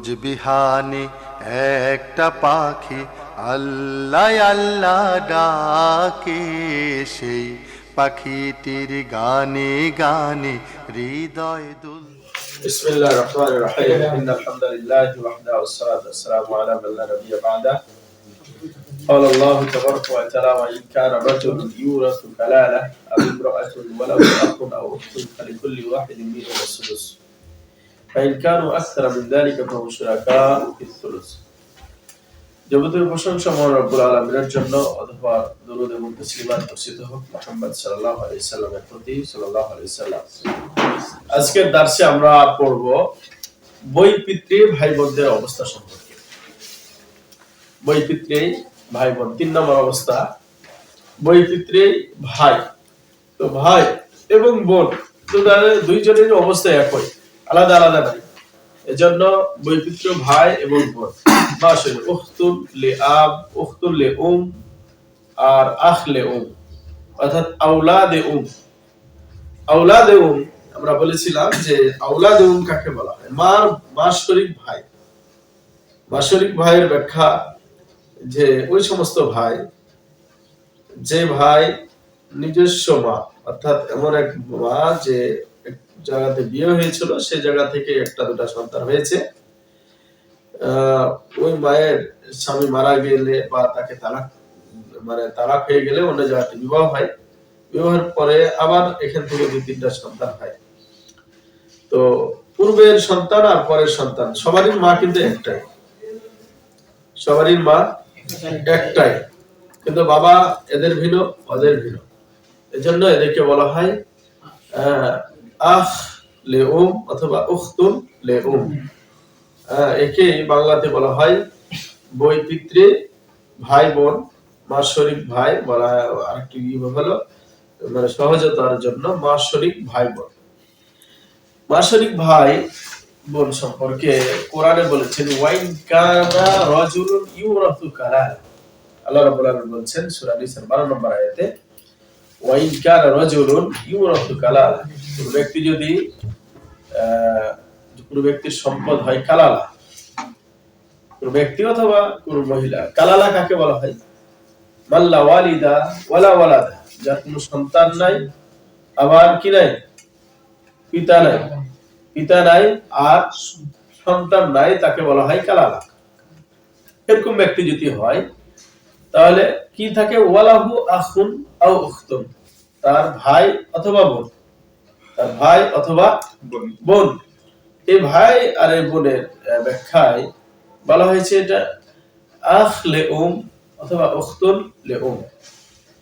কোচবিহানে একটা পাখি আল্লাহ আল্লাহ ডাকে, সেই পাখিটির গানে গানে হৃদয় দুল। বিসমিল্লাহির রহমানির রহিম। ইন্নাল হামদালিল্লাহি ওয়াহদাহু ওয়াসসালাতু ওয়াসসালামু আলা মান লা নাবিয়্যা বা'দা। قال الله تبارك وتعالى: وإن كان رجل يورث كلالة أو امرأة وله أخ أو أخت فلكل واحد منهما السدس فإن كانوا أكثر من ذلك فهم شركاء في الثلث। যাবতীয় প্রশংসা মহান রব্বুল আলামিনের জন্য, অথবা দরুদ এবং তাসলিমাত বর্ষিত হোক মুহাম্মদ সাল্লাল্লাহু আলাইহি সাল্লামের প্রতি সাল্লাল্লাহু আলাইহি সাল্লাম। আজকের দার্সে আমরা পড়ব বৈপিত্রী ভাই বোনদের অবস্থা সম্পর্কে। বৈপিত্রী ভাই বোন, 3 নম্বর অবস্থা বৈপিত্রী ভাই। তো ভাই এবং বোন তো তাদের দুইজনের অবস্থা একই, আলাদা আলাদা নাই। এজন্য বৈপিত্র ভাই এবং বোন মাশাআল উখতুল লিআব, উখতুল লিউম আর আখ লিউম, অর্থাৎ আওলাদে উম। আওলাদে উম আমরা বলেছিলাম যে আওলাদে উম কাকে বলা হয়? মা শরীক ভাই। মা শরীক ভাইয়ের ব্যাখ্যা যে ওই সমস্ত ভাই, যে ভাই নিজস্ব মা, অর্থাৎ এমন এক মা যে এক জায়গাতে বিয়ে হয়েছিল, সেই জায়গা থেকে একটা দুটা সন্তান হয়েছে। ওই মায়ের স্বামী মারা গেলে বা তাকে তালাক হয়ে গেলে অন্য জায়গাতে বিবাহ হয়। বিবাহের পরে আবার এখান থেকে 2-3টা সন্তান হয়। তো পূর্বের সন্তান আর পরের সন্তান সবারই মা কিন্তু একটাই, সবারই মা একটাই, কিন্তু বাবা এদের ভিন্ন, ওদের ভিন্ন। এজন্য এদেরকে বলা হয় আখ লিউম অথবা উখতুল লিউম। একে বাংলাতে বলা হয় বৈপিত্রী ভাই বোন। মা শরীক ভাই বলা হয় আরেকটি হলো, মানে সহজতার জন্য মা শরীক ভাই বোন। মা শরীক ভাই বোন সম্পর্কে কোরআনে বলেছেন ওয়াইন কানা রাজুলুন ইউরাসু কালালা। আল্লাহ রাব্বুল আলামিন বলেছেন সূরা নিসার 12 নম্বর আয়াতে, ওয়াইন কানা রাজুলুন ইউরাসু কালালা, কোন ব্যক্তি যদি কোন ব্যক্তির সম্পদ হয় কালালা, কোন ব্যক্তি অথবা কোন মহিলা। কালালা কাকে বলা হয়? মাল্লা ওয়ালিদা ওয়ালা ওয়ালাদা, যার কোনো সন্তান নাই, আবার কি নাই, পিতা নাই, পিতা নাই আর সন্তান নাই, তাকে বলা হয় কালালা। এরকম ব্যক্তি যদি হয় তাহলে কি থাকে? ওয়ালাহু আখুন আও উখতুন, তার ভাই অথবা বোন, তার ভাই অথবা বোন। এই ভাই আর এই বোনের ব্যাখ্যায় বলা হয়েছে এটা আখ লিউম অথবা উখতুল লিউম।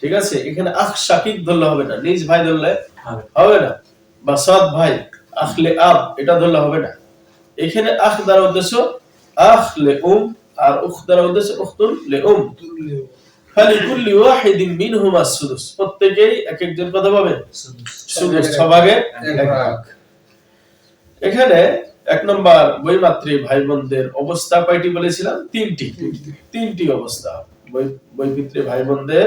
ঠিক আছে, এখানে আখ শাকিক ধরলে হবে না, নিজ ভাই ধরলে হবে না, বা সৎ ভাই আখ লিআব এটা ধরলে হবে না। এখানে আখ দ্বারা উদ্দেশ্য আখ লিউম আর উখ দ্বারা উদ্দেশ্য উখতুল লিউম। ফালিকুল্লি ওয়াহিদিন মিনহুমা সুদুস, প্রত্যেকই এক একজন কত পাবে? সুদুস, 6 ভাগে 1 ভাগ। এখানে 1 নম্বর বৈমাত্রী ভাই বোনদের অবস্থা কয়টি বলেছিলাম? 3টি অবস্থা। বৈপিত্রী ভাই বোনদের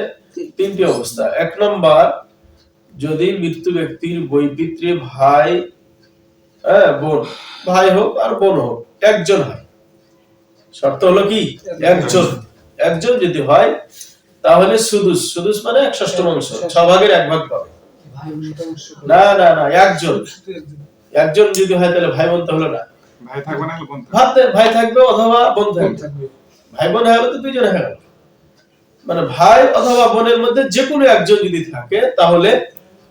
3টি অবস্থা। 1 নম্বর, যদি মৃত্যু ব্যক্তির বৈপিত্রী ভাই বোন, ভাই হোক আর বোন হোক, একজন হয়। শর্ত হলো কি? একজন যদি হয় তাহলে সুদুস, সুদুস মানে 1/6 6 ভাগের 1 ভাগ পাবে। না না না, একজন যদি হয় তাহলে ভাই বোন তো হলো না, ভাই থাকবে না, ভাই থাকবে অথবা বোন থাকবে। ভাই বোন হলো তো 2 জন হলো, মানে ভাই অথবা বোনের মধ্যে যে কোনো একজন যদি থাকে তাহলে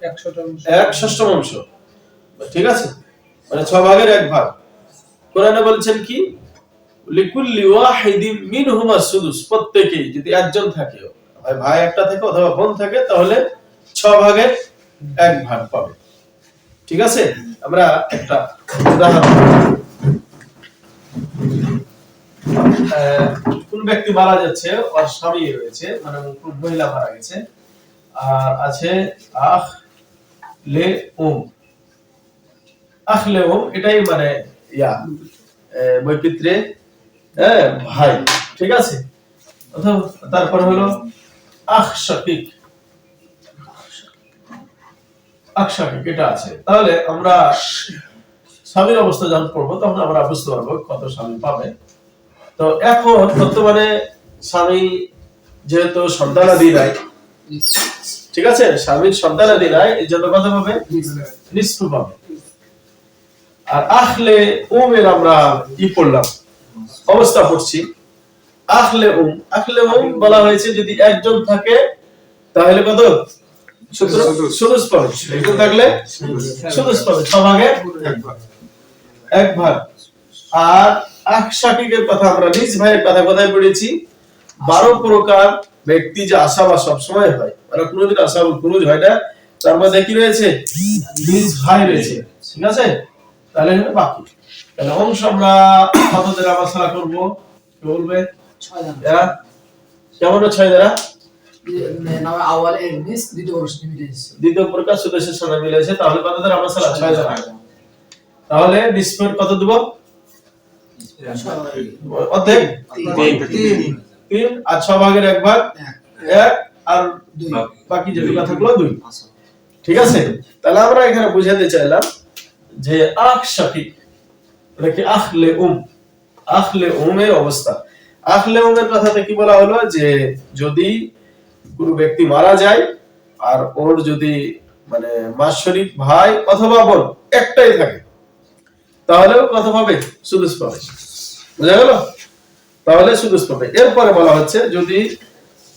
1/6। ঠিক আছে, মানে 6 ভাগের 1 ভাগ। কোরআনে বলছেন কি? লিকুল্লি ওয়াহিদিন মিনহুমা সুদুস, প্রত্যেকই যদি একজন থাকে, ভাই একটা থাকে অথবা বোন থাকে, তাহলে 6 ভাগের 1 ভাগ পাবে। ঠিক আছে, আমরা একটা উদাহরণ, কোন ব্যক্তি মারা যাচ্ছে, ওর স্বামী রয়েছে, মানে কোন মহিলা মারা গেছে, আর আছে আখ লিউম। আখ লিউম এটাই মানে বৈপিত্রে ভাই। ঠিক আছে, তারপর হলো আখ শাকিক, এটা আছে। তাহলে আমরা স্বামীর অবস্থা যখন পড়বো তখন আমরা বুঝতে পারবো কত স্বামী পাবে। তো এখন বর্তমানে স্বামী যেহেতু সন্তানাদি নাই, ঠিক আছে, স্বামীর সন্তানাদি নাই, এই জন্য কত পাবে? নিষ্ঠ পাবে। আর আখলে উমের আমরা কি পড়লাম, অবস্থা পড়ছি। আখলে উম বলা হয়েছে যদি একজন থাকে তাহলে কত? সুদুস পাবে। একজন থাকলে সুদুস পাবে, 6 ভাগে 1 ভাগ। আর আখ শাকিকের কথা আমরা নিজ ভাইয়ের কথা কোথায় পড়েছি? 12 প্রকার ব্যক্তি যে আশাবা সব সময় হয়, মানে কোনোদিন আশাবুল ফুরুজ হয় না, তার মধ্যে কি রয়েছে? নিজ ভাই রয়েছে, ঠিক আছে? তাহলে এখানে বাকি তাহলে অংশ আমরা কত দ্বারা মশলা করব? কি বলবে? 6 জন। এরা কেমন 6 দ্বারা? নামে আওয়াল এর নিস দ্বিতীয় প্রশ্ন মিলেছে, দ্বিতীয় প্রকার সুদেশের সাথে মিলেছে, তাহলে কত দ্বারা মশলা? 6 দ্বারা। তাহলে নিসফের কত দেব? অর্ধেক 3 আর 6 ভাগের 1 ভাগ 1 আর 2 বাকি যেগুলো থাকলো 2, ঠিক আছে? তাহলে আমরা এখানে বুঝাতে চাইলাম যে আখ শাকিক মানে কি আখলে উমের অবস্থা। আখলে উমের কথাতে কি বলা হলো যে যদি কোনো ব্যক্তি মারা যায় আর ওর যদি মানে মাশরিক ভাই অথবা বোন একটাই থাকে তাহলে কত পাবে? সুদুস পাবে। বুঝা গেল? তাহলে সুদুস পাবে। এরপরে বলা হচ্ছে যদি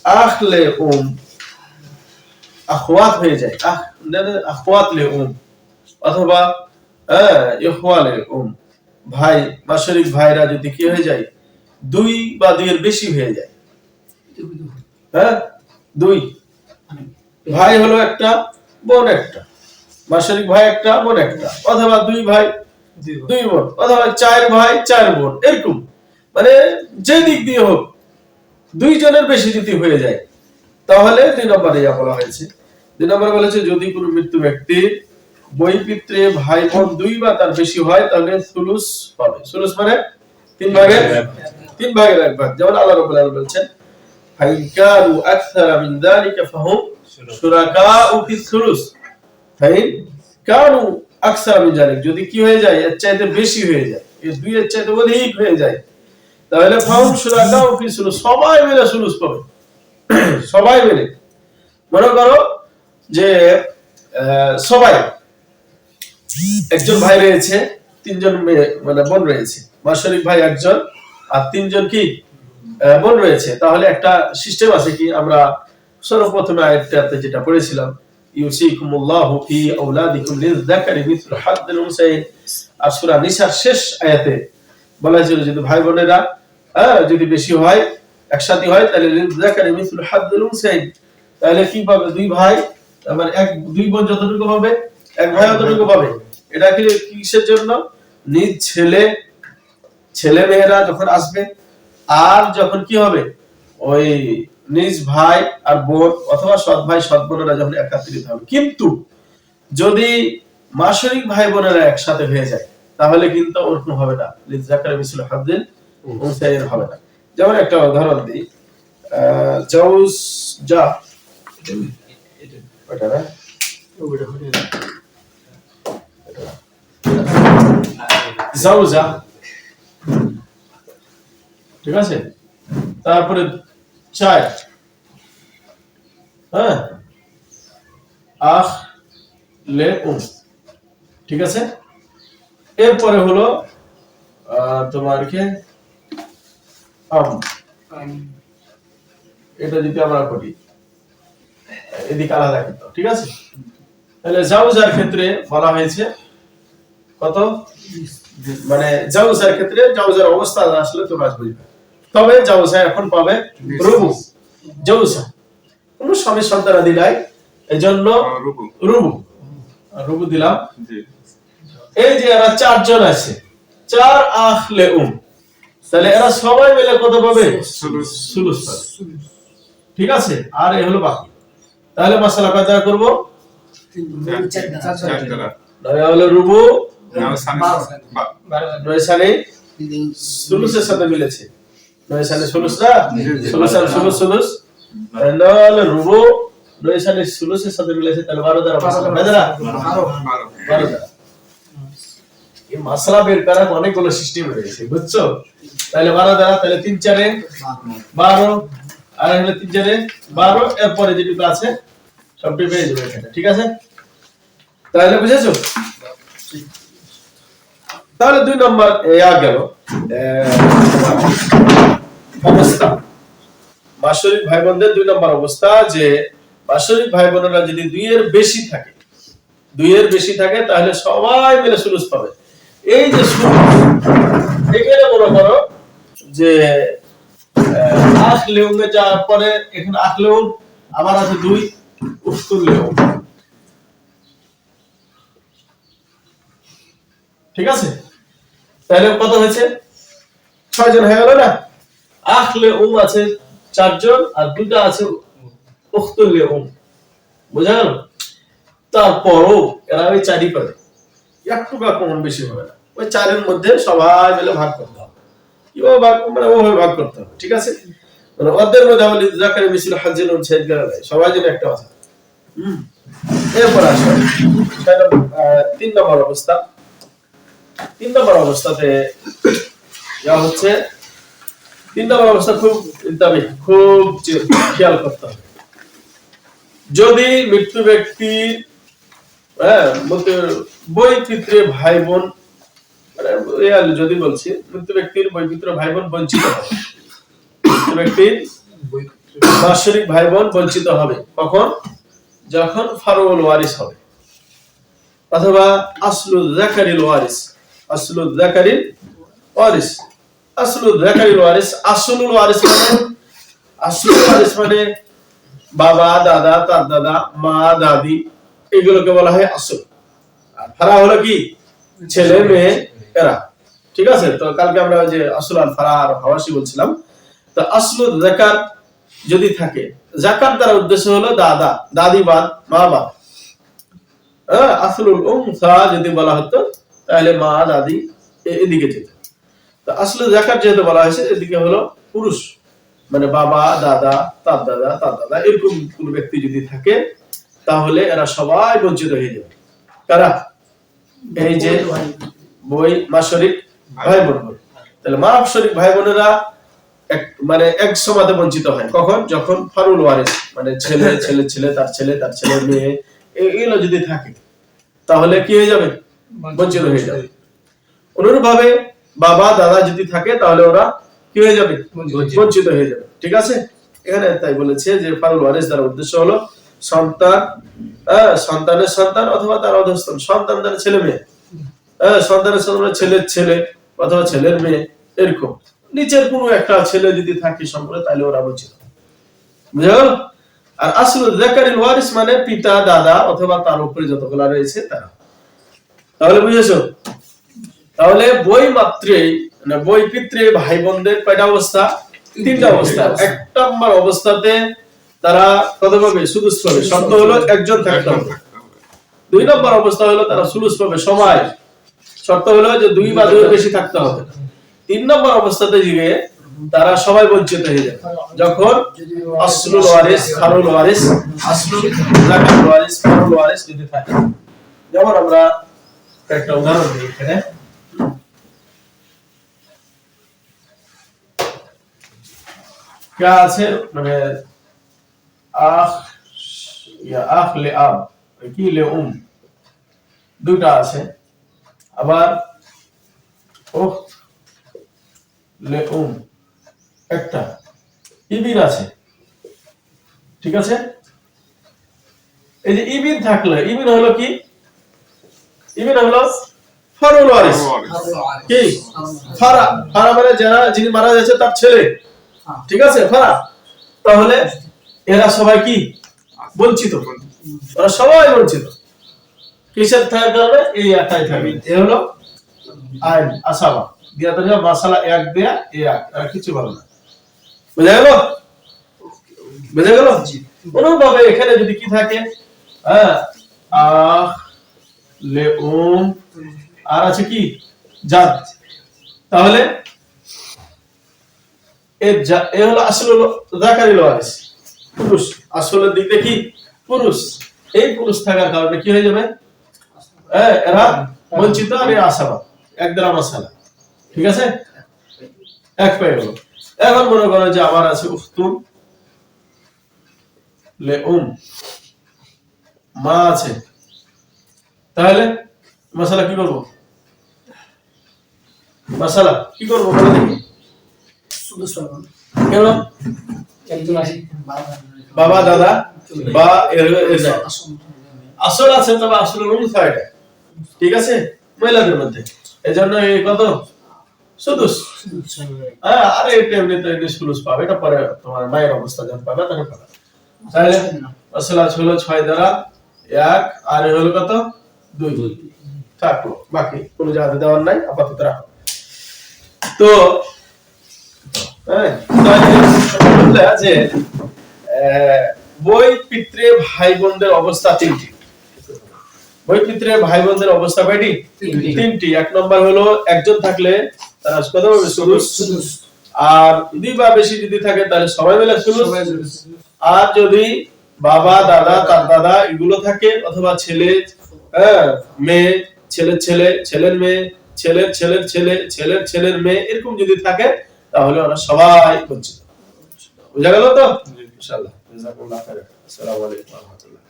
আখলে আখওয়াত হয়ে যায়, আখওয়াত লে অথবা ইখওয়ালে ভাই মাশরিক ভাইরা যদি কি হয়ে যায় 2 বা 2 এর বেশি হয়ে যায়, 2 ভাই হলো একটা, বোন একটা, মাশরিক ভাই একটা, বোন একটা, অথবা 2 ভাই 2 বোন, অথবা 4 ভাই 4 বোন, এরকম মানে যে দিক দিয়ে হোক 2 জনের বেশি যদি হয়ে যায় তাহলে 2 নম্বরে বলা হয়েছে। 2 নম্বরে বলেছে যদি কোনো মৃত্যু ব্যক্তির বই পিতৃ ভাই বোন 2 বা তার বেশি হয় তাহলে সুলুস পাবে। সুলুস মানে 3 ভাগের 1 ভাগ। যেমন আল্লাহ রাব্বুল আলামিন বলেছেন ফাইকারু আকসারা মিন যালিকা ফাহুম শুরাকাউ ফিস সুলুস। ফাইকারু আকসারা মিন যালিক যদি কি হয়ে যায় এর চাইতে বেশি হয়ে যায়, এই 2 এর চাইতে অধিক হয়ে যায় তাহলে ফাহুম শুরাকাউ ফিস সুলুস, সবাই মিলে সুলুস পাবে। সবাই মিলে মনে করো যে সবাই একজন ভাই রয়েছে, 3 জন মানে বোন রয়েছে, মাশরিক ভাই একজন আর 3 জন কি বোন রয়েছে, তাহলে একটা সিস্টেম আছে কি আমরা সর্বপ্রথমে আয়াতটাতে যেটা পড়েছিলাম ইউসিকুমুল্লাহু ফি আওলাদিকুম লিযযাকারি মিসলু হাদ্দিল উনসাইন। আর সূরা নিসার শেষ আয়াতে বলা হয়েছিল যদি ভাই বোনেরা যদি বেশি হয় একসাথে হয় তাহলে লিযযাকারি মিসলু হাদ্দিল উনসাইন, তাহলে কি পাবে? 2 ভাই মানে 2 বোন যতটুকু পাবে 1 ভাই যতটুকু পাবে। এটা কি কিসের জন্য? নিজ ছেলে মেয়েরা যখন আসবে আর যখন কি হবে ওই নিজ ভাই আর বোন অথবা সৎ ভাই সৎ বোনেরা যখন একত্রিত হবে। কিন্তু যদি মাশরিক ভাই বোনেরা একসাথে হয়ে যায় তাহলে কিন্তু ওরকম হবে না, লিযযাকারি মিসলু হাদ্দিল উনসাইন হবে না। যেমন একটা উদাহরণ দিই, জাওজা এটা না জাওজা, ঠিক আছে, তারপরে 4 আখ লে ঠিক আছে। এরপরে হলো তোমার কি এটা যদি আমরা করি এদিকে আলাদা কিন্তু, ঠিক আছে। তাহলে জাওজার ক্ষেত্রে বলা হয়েছে কত, মানে জাওজার ক্ষেত্রে জাওজার অবস্থা আসলে তোমরা বুঝবে। তবে জাওজা এখন পাবে রুবু। জাওজা কোন স্বামী সন্তানাদি নাই, এজন্য রুবু দিলাম। এই যে এরা 4 জন আছে, 4 আখলে তাহলে এরা সবাই মিলে কত পাবে? সুলুস পাবে, ঠিক আছে। আর এই হলো বাকি। তাহলে মাসালা কত করব? 4 দ্বারা। নয় হলো রুবু, 9 সালে সুলুসের সাথে মিলেছে, 9 সালে সুলুস না, সুলুস আর সুলুস, তাহলে রুবু 9 সালে সুলুসের সাথে মিলেছে, তাহলে 12 দ্বারা 12 দ্বারা। এই মাসলা বের করার অনেকগুলো সিস্টেম রয়েছে, বুঝছো? তাহলে 12 দ্বারা তাহলে 3 4 12, আর হলো 3 4 12, এরপরে যেটুকু আছে সবটি পেয়ে যাবে এখানে, ঠিক আছে? তাহলে বুঝেছো? তাহলে 2 নম্বর গেল অবস্থা, বাৎসরিক ভাই বোনদের 2 নম্বর অবস্থা, যে বাৎসরিক ভাই বোনেরা যদি 2 এর বেশি থাকে তাহলে সবাই মিলে সুলুস পাবে। এই যে এখানে মনে করো যে আখলেউমে যাওয়ার পরে এখানে আখলেউম আবার আছে 2 উফতুল্লেউম, ঠিক আছে? তাহলে কত হয়েছে? 6 জন হয়ে গেল না? আখলেউম আছে 4 জন আর 2টা আছে উখতুল্লেউম, বুঝা গেল? তারপরও এরা ওই 4ই পাবে, একটু বা কম বেশি হবে না, ওই 4 এর মধ্যে সবাই মিলে ভাগ করতে হবে। কিভাবে ভাগ, মানে ওভাবে ভাগ করতে হবে, ঠিক আছে? মানে ওদের মধ্যে আমাদের জাকারি মিছিল হাজিল ছেদ গেল সবাই যেন একটা আছে। এরপর আসো 3 নম্বর অবস্থা। 3 নম্বর অবস্থাতে যা হচ্ছে, 3 নম্বর অবস্থা খুব খেয়াল করতে হবে। যদি মৃত্যু ব্যক্তির বৈপিত্রে ভাই বোন, যদি বলছি মৃত্যু ব্যক্তির বৈপিত্র ভাই বোন বঞ্চিত হবে, মৃত্যু ব্যক্তির বাৎসরিক ভাই বোন বঞ্চিত হবে কখন? যখন ফারউল ওয়ারিস হবে, অথবা আসলুল যাকারিল ওয়ারিস। আসলুল যাকারিল ওয়ারিস, আসলুল যাকারিল ওয়ারিস, আসলুল ওয়ারিস মানে বাবা, দাদা, তার দাদা, মা, দাদি, এগুলোকে বলা হয় আসল। আর ফারা হলো কি? ছেলে মেয়ে এরা, ঠিক আছে? তো কালকে আমরা যে আসল আর ফারা আর হাওয়াসি বলছিলাম। তো আসলুল যাকার যদি থাকে, যাকাত দ্বারা উদ্দেশ্য হলো দাদা, দাদি বাদ, মা বাদ। আসলুল উনসা যদি বলা হতো তাহলে মা, দাদি এদিকে যেত। তো আসলুল যাকাত যেহেতু বলা হয়েছে, এদিকে হলো পুরুষ, মানে বাবা, দাদা, তার দাদা, তার দাদা, এরকম কোন ব্যক্তি যদি থাকে তাহলে এরা সবাই বঞ্চিত হয়ে যাবে। কারা? এই যে মাসরিক ভাই বোন। তাহলে মাসরিক ভাই বোনেরা মানে এক সমাতে বঞ্চিত হয় কখন? যখন ফারুল ওয়ারিস, মানে ছেলে, ছেলে, তার ছেলে, মেয়ে, এগুলো যদি থাকে তাহলে কি হয়ে যাবে? বঞ্চিত হয়ে যাবে। অনুরূপভাবে বাবা, দাদা যদি থাকে তাহলে ওরা কি হয়ে যাবে? বঞ্চিত হয়ে যাবে, ঠিক আছে? এখানে তাই বলেছে যে ফারুল ওয়ারিস দ্বারা উদ্দেশ্য হলো সন্তান, সন্তানের সন্তান অথবা তার অধস্তন, সন্তান দ্বারা ছেলে মেয়ে, সন্তানের সন্তান ছেলের ছেলে অথবা ছেলের মেয়ে, এরকম নিচের কোনো একটা ছেলে যদি থাকে সম্পর্কে তাহলে ওরা বঞ্চিত, বুঝা গেল? আর আসলুল যাকারিল ওয়ারিস মানে পিতা, দাদা অথবা তার উপরে যতগুলো রয়েছে তারা। তাহলে বুঝেছো? তাহলে বই পিত্রে ভাই বোনদের কয়টা অবস্থা? 3টা অবস্থা। 1 নম্বর অবস্থাতে তারা কত পাবে? সুলুস পাবে, শর্ত হলো একজন থাকতে হবে। 2 নম্বর অবস্থা হলো তারা সুলুস পাবে সময়, শর্ত হলো যে 2 বা 2 এর বেশি থাকতে হবে। 3 নম্বর অবস্থাতে গিয়ে তারা সবাই বঞ্চিত হয়ে যাবে যখন আসলুল ওয়ারিস, ফারুল ওয়ারিস, আসলুল যাকাত ওয়ারিস, ফারুল ওয়ারিস যদি থাকে। যেমন আমরা একটা উদাহরণ দিই এখানে। क्या আছে মানে আখ লে আব কি লে দুটা আছে, আবার উখত লে একটা, ইবিন আছে, ঠিক আছে? এই যে ইবিন থাকলে, ইবিন হলো কি? ইবিন হলো ফারুল ওয়ারিস। কি ফারা? ফারা মানে যারা, যিনি মারা যাচ্ছে তার ছেলে, ঠিক আছে? ফারা। তাহলে এরা সবাই কি? বঞ্চিত, ওরা সবাই বঞ্চিত। কিসের থাকার কারণে? এই একটাই থাকবে, এ হলো আইন আসাবা দিয়া তো মাসালা এক দেয়া আর কিছু ভালো না, বুঝা গেল? বুঝা গেল? অনুরূপভাবে এখানে যদি কি থাকে? আখ লে আর আছে কি? জাদ। তাহলে এ হলো আসলুল যাকারিল ওয়ারিস, পুরুষ। আসলের দিক দিয়ে কি? পুরুষ। এই পুরুষ থাকার কারণে কি হয়ে যাবে? এরা বঞ্চিত আর এরা আসাবা। এক দ্বারা মাসালা, ঠিক আছে, এক পেয়ে গেল। এখন মনে করো যে আমার আছে উখতুন লে মা আছে, তাহলে মাসালা কি করবো? মাসালা কি করবো বলে দেখি। শুধু শ্রবণ কেন? একজন আসি বাবা দাদা বা এর নাই। আসুন আসল আছে, তবে আসল উনসা এটা, ঠিক আছে, মহিলাদের মধ্যে। এজন্য এই কত সুদুস। আরে এটা এমনিতে এটা সুলুস পাবে, এটা পরে তোমার মায়ের অবস্থা যখন পাবে তখন পাবে। তাহলে আসল আছে হলো 6 দ্বারা 1, আর এ হলো কত 2 থাকলো, বাকি কোনো জায়গা দেওয়ার নাই, আপাতত রাখো। তো হ্যাঁ, তাহলে আছে বই পিতৃ ভাই বোনদের অবস্থা তিনটি। বই পিতৃ ভাই বোনদের অবস্থা কয়টি? তিনটি। এক নম্বর হলো একজন থাকলে তার কত হবে? সুলুস। আর দুই বা বেশি যদি থাকে তাহলে সবাই মিলে সুলুস। আর যদি বাবা দাদা তার দাদা এগুলো থাকে, অথবা ছেলে মেয়ে, ছেলের ছেলে, ছেলের মেয়ে, ছেলের ছেলের ছেলে, ছেলের ছেলের মেয়ে, এরকম যদি থাকে তাহলে ওরা সবাই বঞ্চিত। বুঝা গেল তো? ইনশাআল্লাহ। জাযাকুমুল্লাহ খাইরান। আসসালামু আলাইকুম ওয়া রাহমাতুল্লাহ।